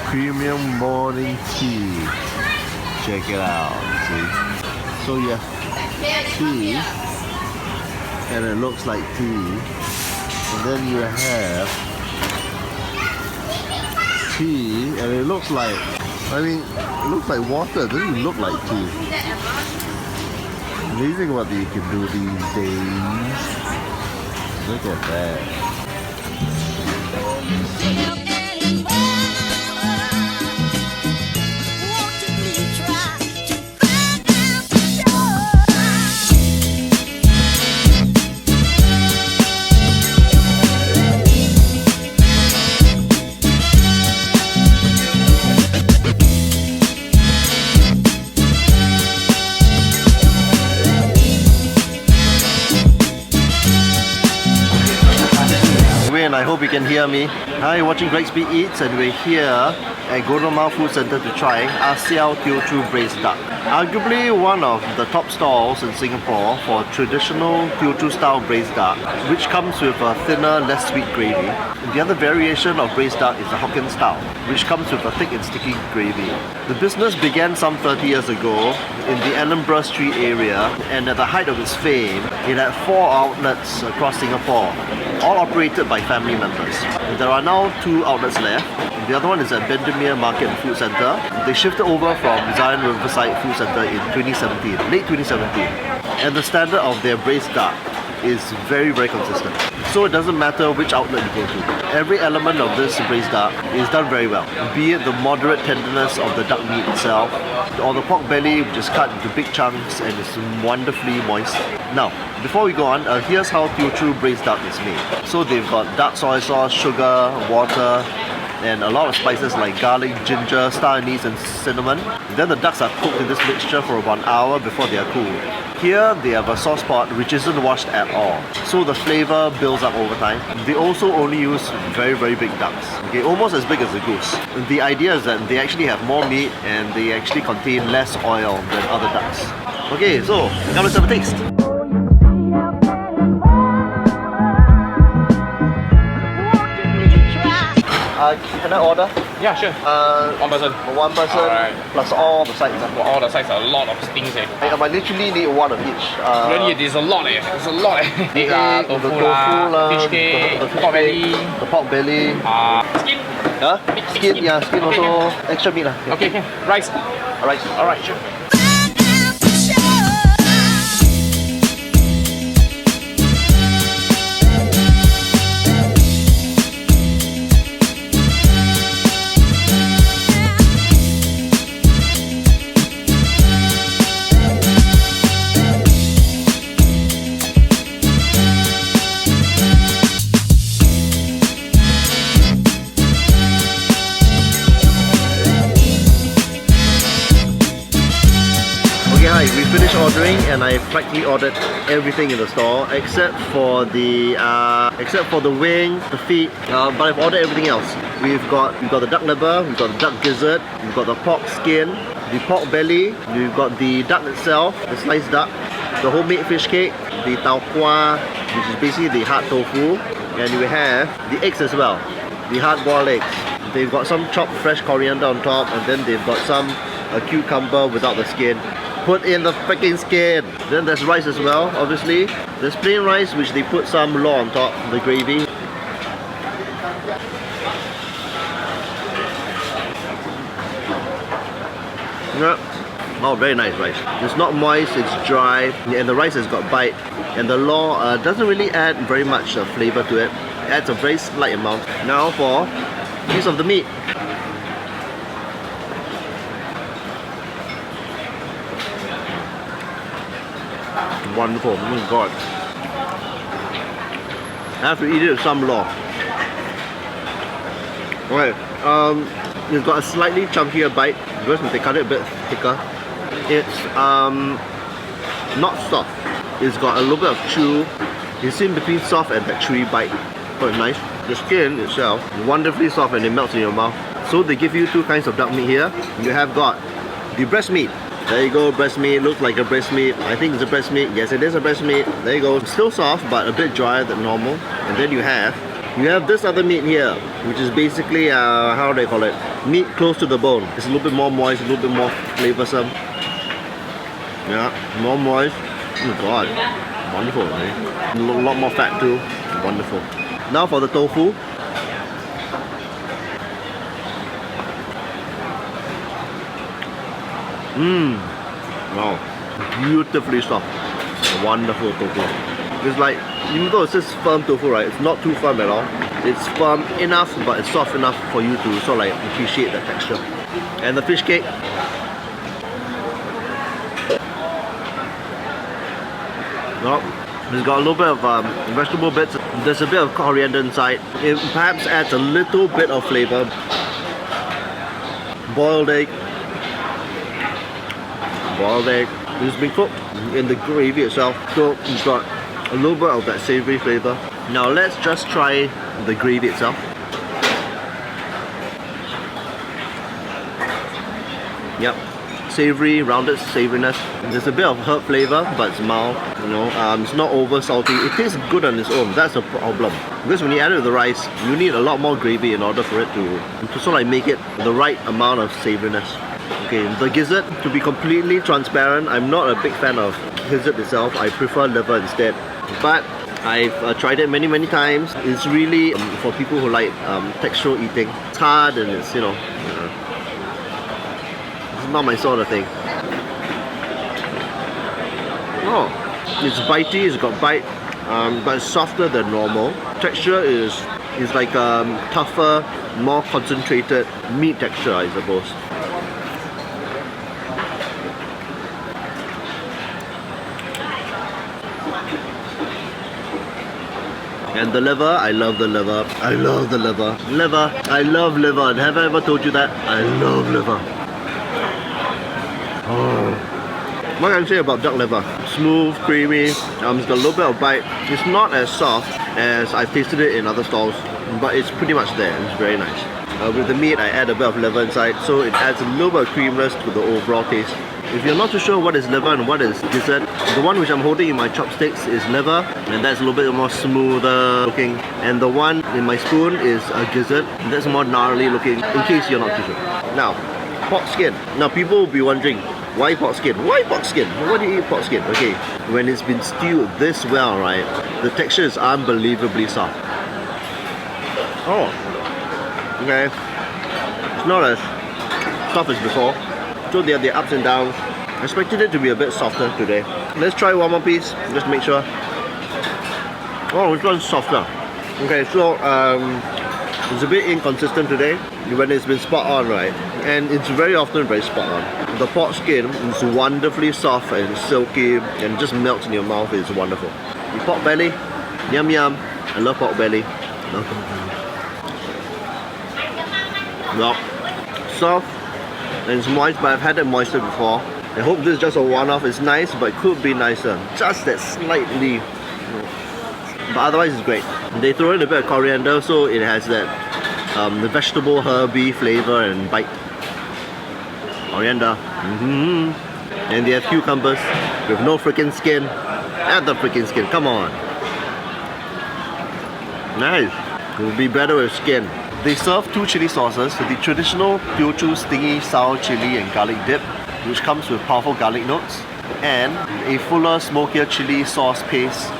premium morning tea. Check it out, see? So you have tea, and it looks like tea. And then you have tea, and it looks like, it looks like water. It doesn't even look like tea. Amazing what you can do these days. Look at that. I hope you can hear me. Hi, you're watching Great Speed Eats, and we're here at Golden Food Center to try Xiao Teochew Braised Duck. Arguably one of the top stalls in Singapore for traditional Teochew style braised duck, which comes with a thinner, less sweet gravy. The other variation of braised duck is the Hokkien style, which comes with a thick and sticky gravy. The business began some 30 years ago in the Edinburgh Street area, and at the height of its fame, it had 4 outlets across Singapore, all operated by family members. There are now 2 outlets left. The other one is at Bendemeer Market and Food Centre. They shifted over from Zion Riverside Food Centre in 2017, late 2017. And the standard of their braised duck is very, very consistent. So it doesn't matter which outlet you go to. Every element of this braised duck is done very well. Be it the moderate tenderness of the duck meat itself, or the pork belly, which is cut into big chunks and is wonderfully moist. Now, before we go on, here's how Teochew braised duck is made. So they've got dark soy sauce, sugar, water, and a lot of spices like garlic, ginger, star anise and cinnamon. Then the ducks are cooked in this mixture for about an hour before they are cooled. Here they have a sauce pot which isn't washed at all, so the flavour builds up over time. They also only use very, very big ducks, okay, almost as big as a goose. The idea is that they actually have more meat and they actually contain less oil than other ducks. Okay, so now let's have a taste. Can I order? Yeah, sure. One person. One person, Alright. plus all the sides. For all the sides, a lot of things. I might literally need one of each. Really, there's a lot. There's a lot. Egg, tofu, fish cake, the pork belly. The pork belly. Skin. Huh? Skin, yeah, skin also. Extra meat. Okay, okay. Rice. Alright, sure. We finished ordering, and I practically ordered everything in the store except for the wing, the feet. But I've ordered everything else. We've got the duck liver, we've got the duck gizzard, we've got the pork skin, the pork belly, we've got the duck itself, the sliced duck, the homemade fish cake, the tau kwa, which is basically the hard tofu, and we have the eggs as well, the hard-boiled eggs. They've got some chopped fresh coriander on top, and then they've got some cucumber without the skin. Put in the freaking skin. Then there's rice as well, obviously. There's plain rice, which they put some law on top, the gravy. Yeah. Oh, very nice rice. It's not moist, it's dry, and the rice has got bite. And the law doesn't really add very much flavor to it. It adds a very slight amount. Now for a piece of the meat. Wonderful, oh my god. I have to eat it with some law. Alright, it's got a slightly chunkier bite because they cut it a bit thicker. It's not soft. It's got a little bit of chew. It's in between soft and that chewy bite. Quite nice. The skin itself is wonderfully soft and it melts in your mouth. So they give you 2 kinds of duck meat here. You have got the breast meat. There you go, breast meat, looks like a breast meat. I think it's a breast meat. Yes, it is a breast meat. There you go. Still soft, but a bit drier than normal. And then you have You have this other meat here, which is basically, how do they call it? Meat close to the bone. It's a little bit more moist, a little bit more flavoursome. Yeah, more moist. Oh my god, wonderful, eh? A lot more fat too, wonderful. Now for the tofu. Wow, beautifully soft, wonderful tofu. It's like, even though it says firm tofu, right, it's not too firm at all. It's firm enough, but it's soft enough for you to sort of like appreciate the texture. And the fish cake. Well, it's got a little bit of vegetable bits. There's a bit of coriander inside. It perhaps adds a little bit of flavor. Boiled egg. Boiled egg. It's been cooked in the gravy itself, so it's got a little bit of that savory flavor. Now let's just try the gravy itself. Yep, savory, rounded savouriness. There's a bit of herb flavour, but it's mild. You know, it's not over salty. It tastes good on its own. That's a problem. Because when you add it to the rice, you need a lot more gravy in order for it to sort of like make it the right amount of savouriness. Okay, the gizzard, to be completely transparent, I'm not a big fan of gizzard itself. I prefer liver instead. But I've tried it many times. It's really for people who like textural eating. It's hard and it's, you know, it's not my sort of thing. Oh, it's bitey, it's got bite, but it's softer than normal. Texture is like tougher, more concentrated meat texture, I suppose. And the liver, I love the liver. I love the liver. Liver, I love liver. And have I ever told you that? I love liver. Oh. What can I say about duck liver? Smooth, creamy, it's got a little bit of bite. It's not as soft as I've tasted it in other stalls, but it's pretty much there. It's very nice. With the meat, I add a bit of liver inside, so it adds a little bit of creaminess to the overall taste. If you're not too sure what is liver and what is gizzard, the one which I'm holding in my chopsticks is liver, and that's a little bit more smoother looking. And the one in my spoon is a gizzard, and that's more gnarly looking, in case you're not too sure. Now, pork skin. Now people will be wondering, why pork skin? Why pork skin? Why do you eat pork skin? Okay, when it's been stewed this well, right, the texture is unbelievably soft. Oh, okay. It's not as soft as before. So there are the ups and downs. I expected it to be a bit softer today. Let's try one more piece, just to make sure. Oh, this one's softer. Okay, so it's a bit inconsistent today when it's been spot on, right? And it's very often very spot on. The pork skin is wonderfully soft and silky and just melts in your mouth. It's wonderful. The pork belly, yum yum. I love pork belly. Love pork belly. Well, soft and it's moist, but I've had it moister before. I hope this is just a one-off. It's nice, but it could be nicer. Just that slightly. But otherwise it's great. They throw in a bit of coriander, so it has that the vegetable herby flavor and bite. Coriander. And they have cucumbers with no freaking skin. Add the freaking skin, come on. Nice. It would be better with skin. They serve two chili sauces, the traditional Teochew stingy sour chili and garlic dip, which comes with powerful garlic notes, and a fuller, smokier chili sauce paste,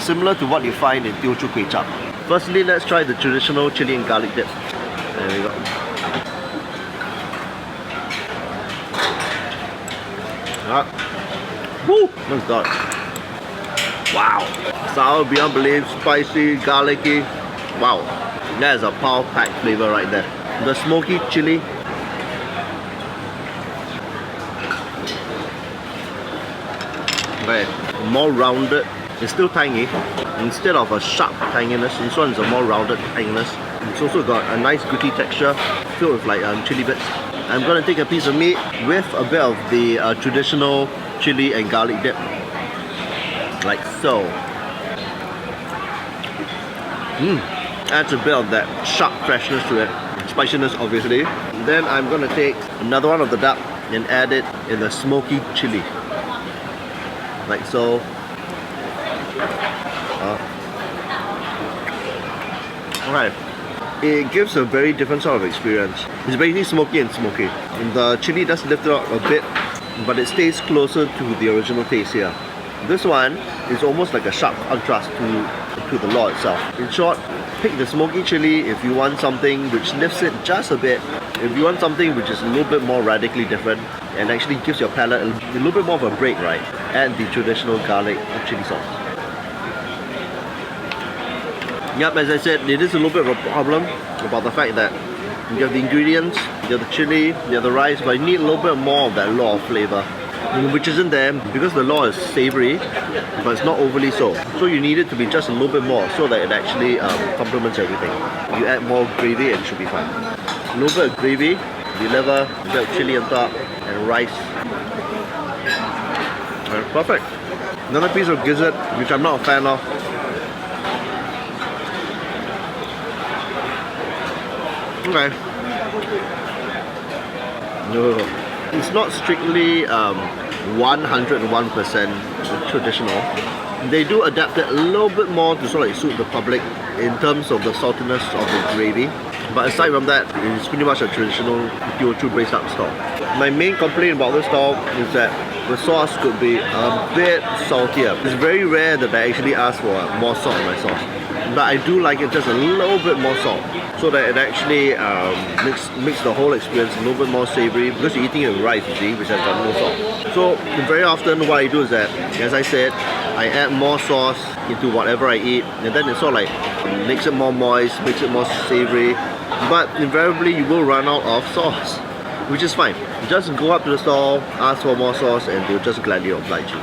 similar to what you find in Teochew kway chap. Firstly, let's try the traditional chili and garlic dip. There we go. Woo! Oh god. Wow! Sour beyond belief, spicy, garlicky. Wow. That is a power-packed flavor right there. The smoky chili. Okay, more rounded. It's still tangy. Instead of a sharp tanginess, this one is a more rounded tanginess. It's also got a nice gritty texture filled with like chili bits. I'm gonna take a piece of meat with a bit of the traditional chili and garlic dip. Like so. Adds a bit of that sharp freshness to it, spiciness obviously. Then I'm gonna take another one of the duck and add it in the smoky chili, like so. Okay. It gives a very different sort of experience. It's basically smoky and smoky. And the chili does lift it up a bit, but it stays closer to the original taste here. This one is almost like a sharp contrast to the law itself. In short, pick the smoky chili if you want something which lifts it just a bit. If you want something which is a little bit more radically different and actually gives your palate a little bit more of a break, right? Add the traditional garlic or chili sauce. Yep, as I said, it is a little bit of a problem about the fact that you have the ingredients, you have the chili, you have the rice, but you need a little bit more of that law flavor, which isn't there because the law is savory, but it's not overly so. So you need it to be just a little bit more so that it actually complements everything. You add more gravy and it should be fine. A little bit of gravy, the liver, a bit of chili on top, and rice. Perfect. Another piece of gizzard, which I'm not a fan of. Okay. No, it's not strictly 101% traditional. They do adapt it a little bit more to sort of suit the public in terms of the saltiness of the gravy. But aside from that, it's pretty much a traditional Teochew braised duck stall. My main complaint about this stall is that the sauce could be a bit saltier. It's very rare that I actually ask for more salt in my sauce. But I do like it just a little bit more salt, so that it actually makes the whole experience a little bit more savory, because you're eating it with rice, you see, which has got no salt. So very often what I do is that, as I said, I add more sauce into whatever I eat, and then it sort of like makes it more moist, makes it more savory. But invariably you will run out of sauce, which is fine. Just go up to the stall, ask for more sauce, and they'll just gladly oblige you.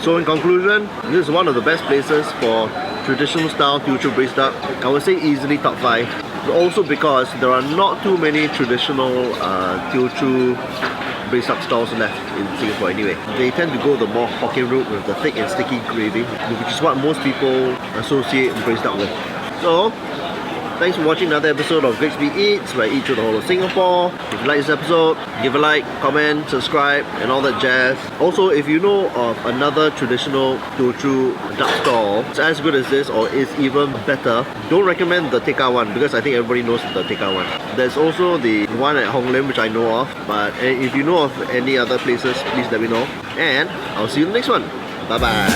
So in conclusion, this is one of the best places for traditional style Teochew braised duck. I would say easily top 5. But also because there are not too many traditional Teochew braised duck stalls left in Singapore anyway. They tend to go the more Hokkien route with the thick and sticky gravy, which is what most people associate braised duck with. So, thanks for watching another episode of Grigsby Eats, where I eat through the whole of Singapore. If you like this episode, give a like, comment, subscribe, and all that jazz. Also, if you know of another traditional Teochew duck stall it's as good as this or is even better, don't recommend the Tekka one, because I think everybody knows the Tekka one. There's also the one at Hong Lim, which I know of, but if you know of any other places, please let me know. And I'll see you in the next one. Bye bye.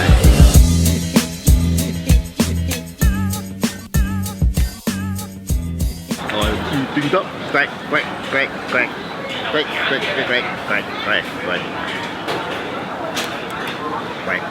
Eating duck, quack, quack, quack, quack, quack, quack, quack, quack, quack, quack, quack, quack.